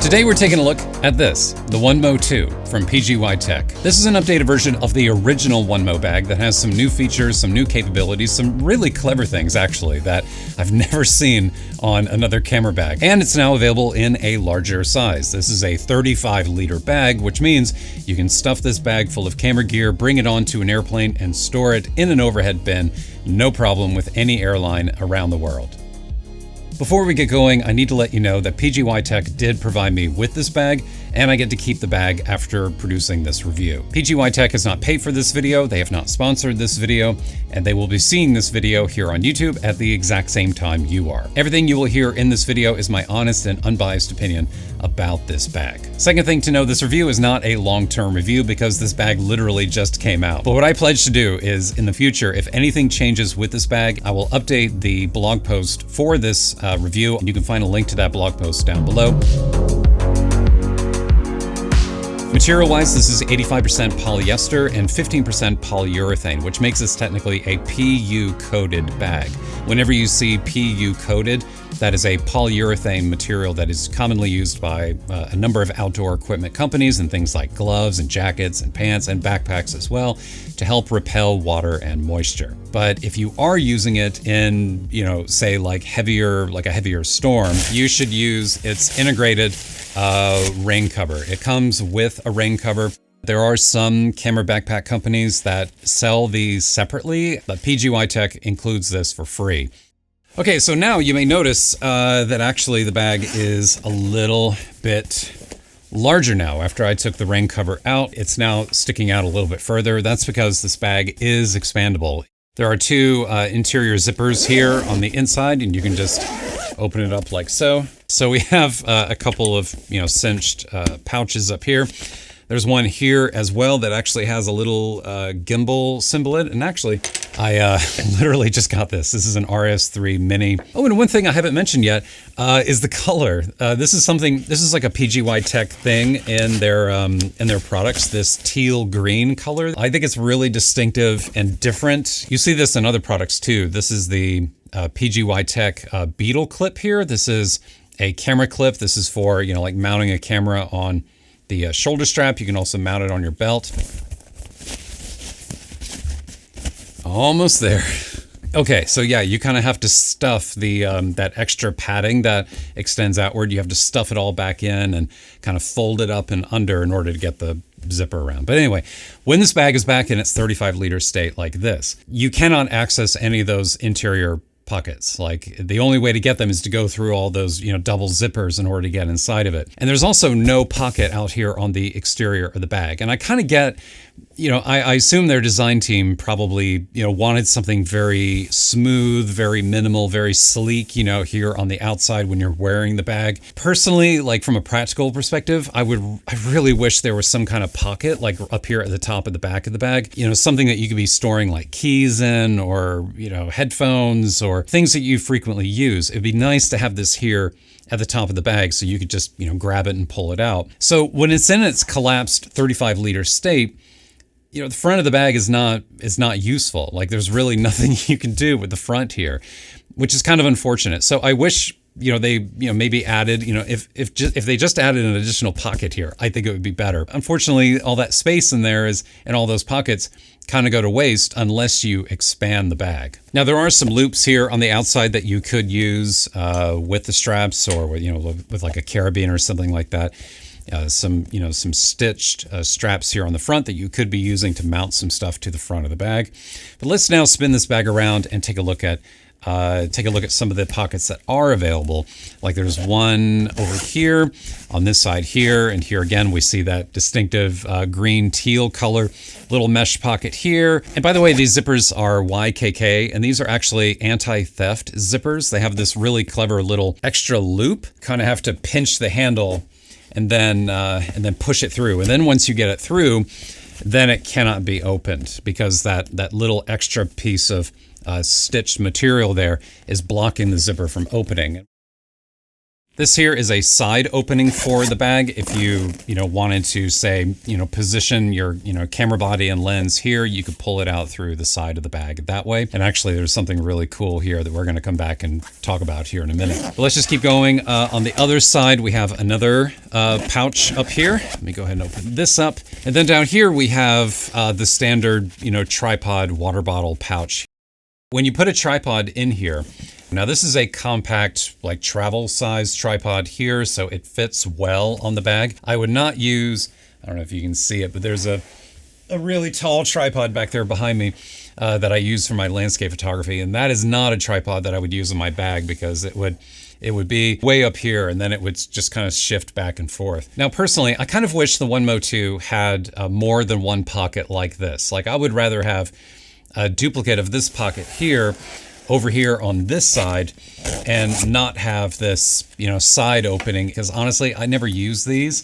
Today we're taking a look at this, the OneMo 2 from PGYTECH. This is an updated version of the original OneMo bag that has some new features, some new capabilities, some really clever things actually that I've never seen on another camera bag. And it's now available in a larger size. This is a 35-liter bag, which means you can stuff this bag full of camera gear, bring it onto an airplane, and store it in an overhead bin, no problem with any airline around the world. Before we get going, I need to let you know that PGYTECH did provide me with this bag, and I get to keep the bag after producing this review. PGYTECH has not paid for this video, they have not sponsored this video, and they will be seeing this video here on YouTube at the exact same time you are. Everything you will hear in this video is my honest and unbiased opinion about this bag. Second thing to know, this review is not a long-term review because this bag literally just came out. But what I pledge to do is, in the future, if anything changes with this bag, I will update the blog post for this review. You can find a link to that blog post down below. Material-wise, this is 85% polyester and 15% polyurethane, which makes this technically a PU-coated bag. Whenever you see PU-coated, that is a polyurethane material that is commonly used by a number of outdoor equipment companies and things like gloves and jackets and pants and backpacks as well to help repel water and moisture. But if you are using it in, say like a heavier storm, you should use its integrated rain cover. It comes with a rain cover. There are some camera backpack companies that sell these separately, but PGYTECH includes this for free. Okay, so now you may notice that actually the bag is a little bit larger now. After I took the rain cover out, it's now sticking out a little bit further. That's because this bag is expandable. There are two interior zippers here on the inside, and you can just open it up like so. So we have a couple of cinched pouches up here. There's one here as well that actually has a little gimbal symbol in it. And actually, I literally just got this. This is an RS3 Mini. Oh, and one thing I haven't mentioned yet is the color. This is like a PGYTECH thing in their products, this teal green color. I think it's really distinctive and different. You see this in other products too. This is the PGYTECH Beetle clip here. This is a camera clip. This is for, like mounting a camera on the shoulder strap. You can also mount it on your belt. Almost there. Okay, so yeah, you kind of have to stuff the that extra padding that extends outward. You have to stuff it all back in and kind of fold it up and under in order to get the zipper around. But anyway, when this bag is back in its 35-liter state like this, you cannot access any of those interior pockets. Like, the only way to get them is to go through all those, double zippers in order to get inside of it. And there's also no pocket out here on the exterior of the bag. And I kind of get, I assume their design team probably, wanted something very smooth, very minimal, very sleek, here on the outside when you're wearing the bag. Personally, like from a practical perspective, I really wish there was some kind of pocket, like up here at the top of the back of the bag, something that you could be storing like keys in or, headphones or things that you frequently use. It'd be nice to have this here at the top of the bag so you could just, grab it and pull it out. So when it's in its collapsed 35-liter state, the front of the bag is not useful. Like, there's really nothing you can do with the front here, which is kind of unfortunate. So I wish, they, maybe added, if they just added an additional pocket here, I think it would be better. Unfortunately, all that space in there and all those pockets kind of go to waste unless you expand the bag. Now, there are some loops here on the outside that you could use with the straps or with like a carabiner or something like that. Some stitched straps here on the front that you could be using to mount some stuff to the front of the bag. But let's now spin this bag around and take a look at some of the pockets that are available. Like, there's one over here on this side here, and here again we see that distinctive green teal color. Little mesh pocket here. And by the way, these zippers are YKK, and these are actually anti-theft zippers. They have this really clever little extra loop. Kind of have to pinch the handle and then push it through. And then once you get it through, then it cannot be opened because that little extra piece of stitched material there is blocking the zipper from opening. This here is a side opening for the bag. If you wanted to say, position your, camera body and lens here, you could pull it out through the side of the bag that way. And actually there's something really cool here that we're going to come back and talk about here in a minute. But let's just keep going. On the other side, we have another pouch up here. Let me go ahead and open this up. And then down here we have the standard, tripod water bottle pouch. When you put a tripod in here, now this is a compact, like travel size tripod here, so it fits well on the bag. I would not use, I don't know if you can see it, but there's a really tall tripod back there behind me that I use for my landscape photography, and that is not a tripod that I would use in my bag because it would be way up here and then it would just kind of shift back and forth. Now personally, I kind of wish the OneMo 2 had more than one pocket like this. Like I would rather have a duplicate of this pocket here over here on this side and not have this, side opening, because honestly, I never use these,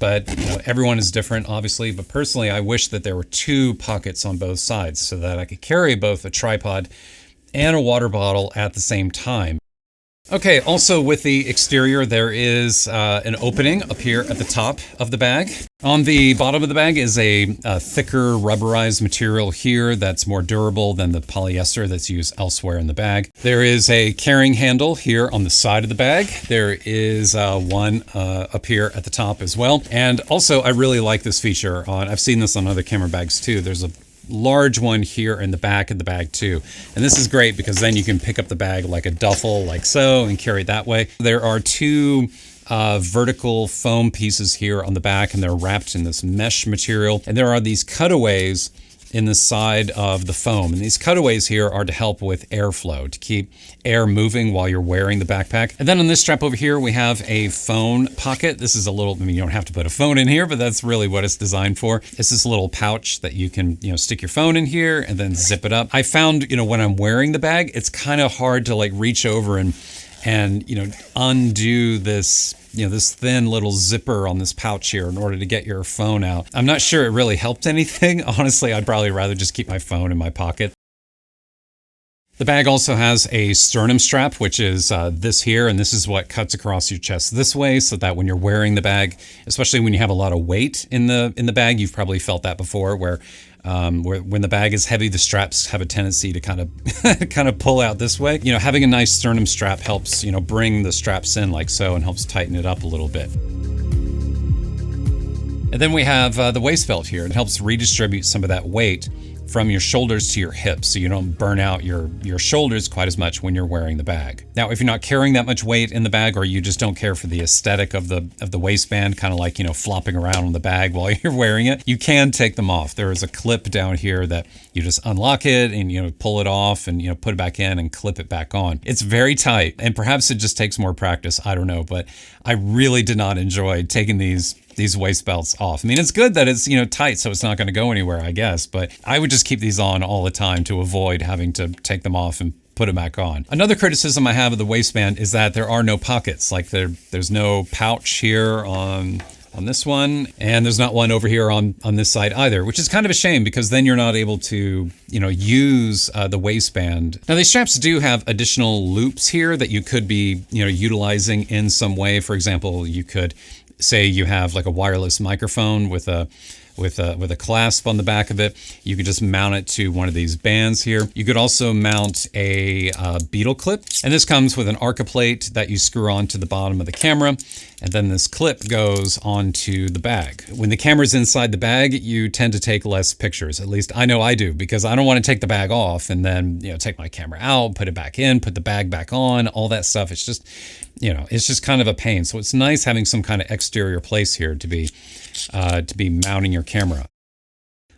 but everyone is different, obviously. But personally, I wish that there were two pockets on both sides so that I could carry both a tripod and a water bottle at the same time. Okay, also with the exterior, there is an opening up here at the top of the bag. On the bottom of the bag is a thicker rubberized material here that's more durable than the polyester that's used elsewhere in the bag. There is a carrying handle here on the side of the bag. There is one up here at the top as well. And also, I really like this feature I've seen this on other camera bags too. There's a large one here in the back of the bag too. And this is great because then you can pick up the bag like a duffel, like so, and carry it that way. There are two vertical foam pieces here on the back, and they're wrapped in this mesh material. And there are these cutaways in the side of the foam. And these cutaways here are to help with airflow, to keep air moving while you're wearing the backpack. And then on this strap over here, we have a phone pocket. This is a little, you don't have to put a phone in here, but that's really what it's designed for. It's this little pouch that you can, stick your phone in here and then zip it up. I found, when I'm wearing the bag, it's kind of hard to like reach over and undo this, this thin little zipper on this pouch here in order to get your phone out. I'm not sure it really helped anything. Honestly, I'd probably rather just keep my phone in my pocket. The bag also has a sternum strap, which is this here, and this is what cuts across your chest this way, so that when you're wearing the bag, especially when you have a lot of weight in the bag, you've probably felt that before, where when the bag is heavy, the straps have a tendency to kind of pull out this way. Having a nice sternum strap helps, bring the straps in like so and helps tighten it up a little bit. And then we have the waist belt here. It helps redistribute some of that weight from your shoulders to your hips, so you don't burn out your shoulders quite as much when you're wearing the bag. Now, if you're not carrying that much weight in the bag, or you just don't care for the aesthetic of the waistband, kind of like, flopping around on the bag while you're wearing it, you can take them off. There is a clip down here that you just unlock it and, pull it off and, put it back in and clip it back on. It's very tight, and perhaps it just takes more practice. I don't know, but I really did not enjoy taking these waist belts off. I mean, it's good that it's, tight, so it's not going to go anywhere, I guess, but I would just keep these on all the time to avoid having to take them off and put it back on. Another criticism I have of the waistband is that there are no pockets. Like there's no pouch here on this one, and there's not one over here on this side either, which is kind of a shame because then you're not able to, use the waistband. Now these straps do have additional loops here that you could be, utilizing in some way. For example, you could say you have like a wireless microphone with a clasp on the back of it. You could just mount it to one of these bands here. You could also mount a beetle clip, and this comes with an Arca plate that you screw onto the bottom of the camera, and then this clip goes onto the bag. When the camera's inside the bag, you tend to take less pictures. At least I know I do, because I don't want to take the bag off and then take my camera out, put it back in, put the bag back on, all that stuff. It's just it's just kind of a pain. So it's nice having some kind of exterior place here to be mounting your camera.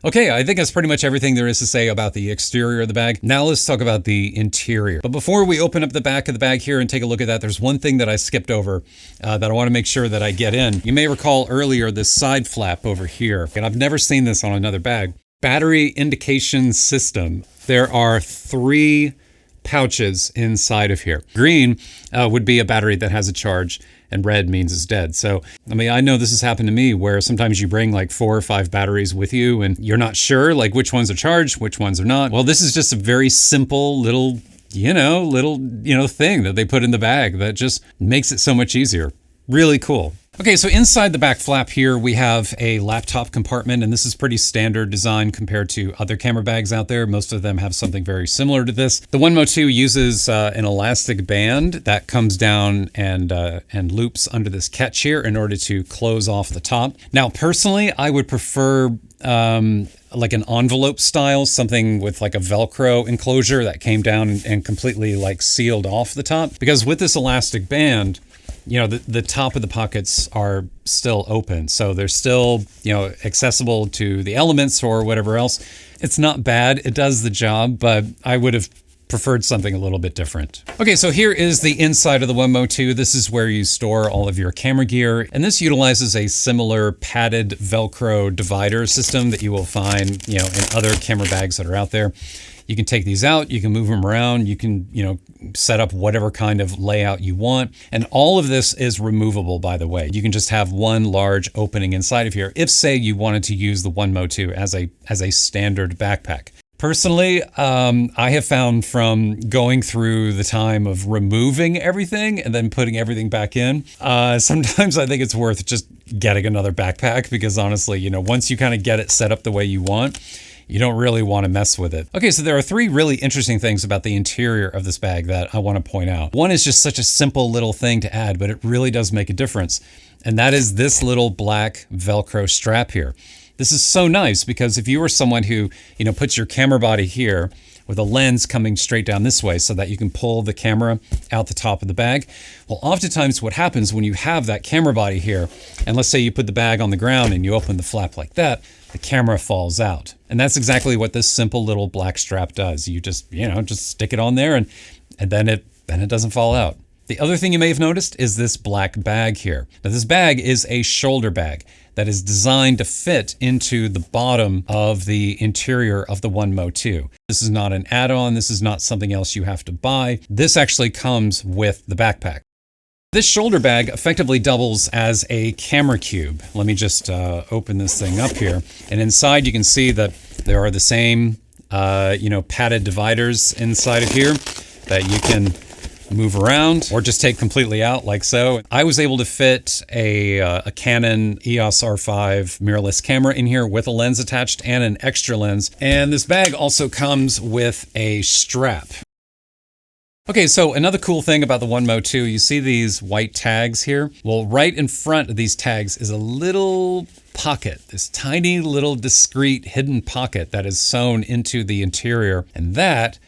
Okay, I think that's pretty much everything there is to say about the exterior of the bag. Now let's talk about the interior. But before we open up the back of the bag here and take a look at that, there's one thing that I skipped over that I want to make sure that I get in. You may recall earlier this side flap over here, and I've never seen this on another bag. Battery indication system. There are 3 pouches inside of here. Green would be a battery that has a charge, and red means it's dead. So, I mean, I know this has happened to me where sometimes you bring like 4 or 5 batteries with you and you're not sure like which ones are charged, which ones are not. Well, this is just a very simple little, little, thing that they put in the bag that just makes it so much easier. Really cool. Okay, so inside the back flap here, we have a laptop compartment, and this is pretty standard design compared to other camera bags out there. Most of them have something very similar to this. The OneMo 2 uses an elastic band that comes down and loops under this catch here in order to close off the top. Now, personally, I would prefer like an envelope style, something with like a Velcro enclosure that came down and completely like sealed off the top. Because with this elastic band, the top of the pockets are still open. So they're still, accessible to the elements or whatever else. It's not bad. It does the job, but I would have preferred something a little bit different. Okay, so here is the inside of the OneMo 2. This is where you store all of your camera gear. And this utilizes a similar padded Velcro divider system that you will find, in other camera bags that are out there. You can take these out, you can move them around, you can, set up whatever kind of layout you want. And all of this is removable, by the way. You can just have one large opening inside of here if, say, you wanted to use the OneMo 2 as a standard backpack. Personally, I have found from going through the time of removing everything and then putting everything back in, sometimes I think it's worth just getting another backpack because honestly, once you kind of get it set up the way you want, you don't really want to mess with it. Okay, so there are three really interesting things about the interior of this bag that I want to point out. One is just such a simple little thing to add, but it really does make a difference. And that is this little black Velcro strap here. This is so nice because if you were someone who, puts your camera body here with a lens coming straight down this way so that you can pull the camera out the top of the bag. Well, oftentimes what happens when you have that camera body here, and let's say you put the bag on the ground and you open the flap like that, the camera falls out. And that's exactly what this simple little black strap does. You just, just stick it on there and then it doesn't fall out. The other thing you may have noticed is this black bag here. Now this bag is a shoulder bag that is designed to fit into the bottom of the interior of the OneMo 2. This is not an add-on. This is not something else you have to buy. This actually comes with the backpack. This shoulder bag effectively doubles as a camera cube. Let me just open this thing up here. And inside you can see that there are the same, padded dividers inside of here that you can move around or just take completely out like so. I was able to fit a Canon EOS R5 mirrorless camera in here with a lens attached and an extra lens. And this bag also comes with a strap. Okay, so another cool thing about the OneMo 2, you see these white tags here? Well, right in front of these tags is a little pocket, this tiny little discreet hidden pocket that is sewn into the interior. And that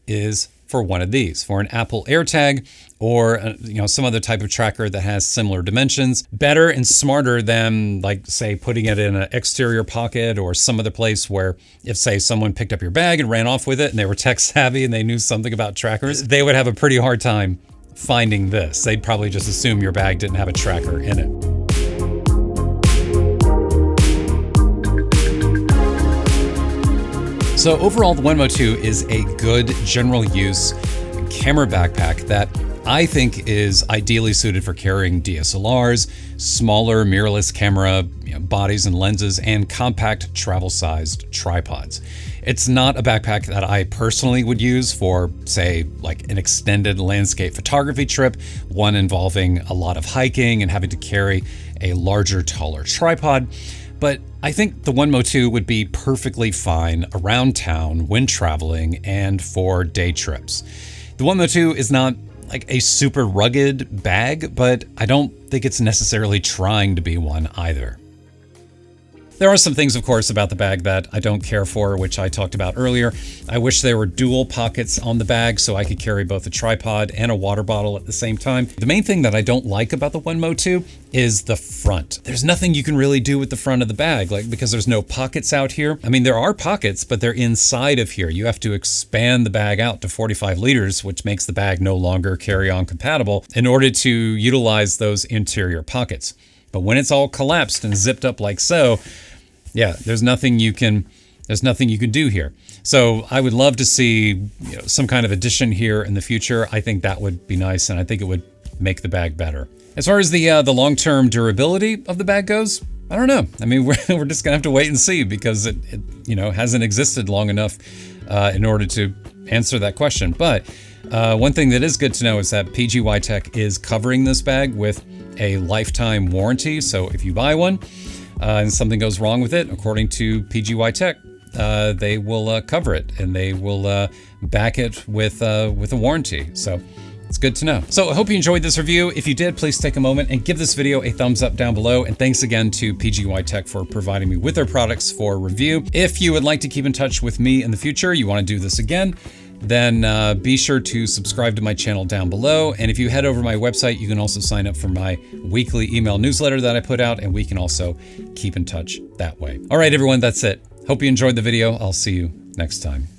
is for one of these, for an Apple AirTag or some other type of tracker that has similar dimensions. Better and smarter than, like, say, putting it in an exterior pocket or some other place where if, say, someone picked up your bag and ran off with it and they were tech savvy and they knew something about trackers, they would have a pretty hard time finding this. They'd probably just assume your bag didn't have a tracker in it. So overall, the OneMo 2 is a good general use camera backpack that I think is ideally suited for carrying DSLRs, smaller mirrorless camera bodies and lenses, and compact travel-sized tripods. It's not a backpack that I personally would use for, say, like an extended landscape photography trip, one involving a lot of hiking and having to carry a larger, taller tripod. But I think the OneMo 2 would be perfectly fine around town when traveling and for day trips. The OneMo 2 is not like a super rugged bag, but I don't think it's necessarily trying to be one either. There are some things, of course, about the bag that I don't care for, which I talked about earlier. I wish there were dual pockets on the bag so I could carry both a tripod and a water bottle at the same time. The main thing that I don't like about the OneMo 2 is the front. There's nothing you can really do with the front of the bag, because there's no pockets out here. I mean, there are pockets, but they're inside of here. You have to expand the bag out to 45 liters, which makes the bag no longer carry-on compatible in order to utilize those interior pockets. But when it's all collapsed and zipped up like so, yeah, there's nothing you can do here. So I would love to see some kind of addition here in the future. I think that would be nice, and I think it would make the bag better. As far as the long-term durability of the bag goes, I don't know. I mean, we're just gonna have to wait and see because it hasn't existed long enough in order to answer that question. But One thing that is good to know is that PGYTECH is covering this bag with a lifetime warranty. So if you buy one and something goes wrong with it, according to PGYTECH, they will cover it, and they will back it with a warranty. So it's good to know. So I hope you enjoyed this review. If you did, please take a moment and give this video a thumbs up down below. And thanks again to PGYTECH for providing me with their products for review. If you would like to keep in touch with me in the future, you want to do this again, then be sure to subscribe to my channel down below. And if you head over to my website, you can also sign up for my weekly email newsletter that I put out, and we can also keep in touch that way. All right, everyone, that's it. Hope you enjoyed the video. I'll see you next time.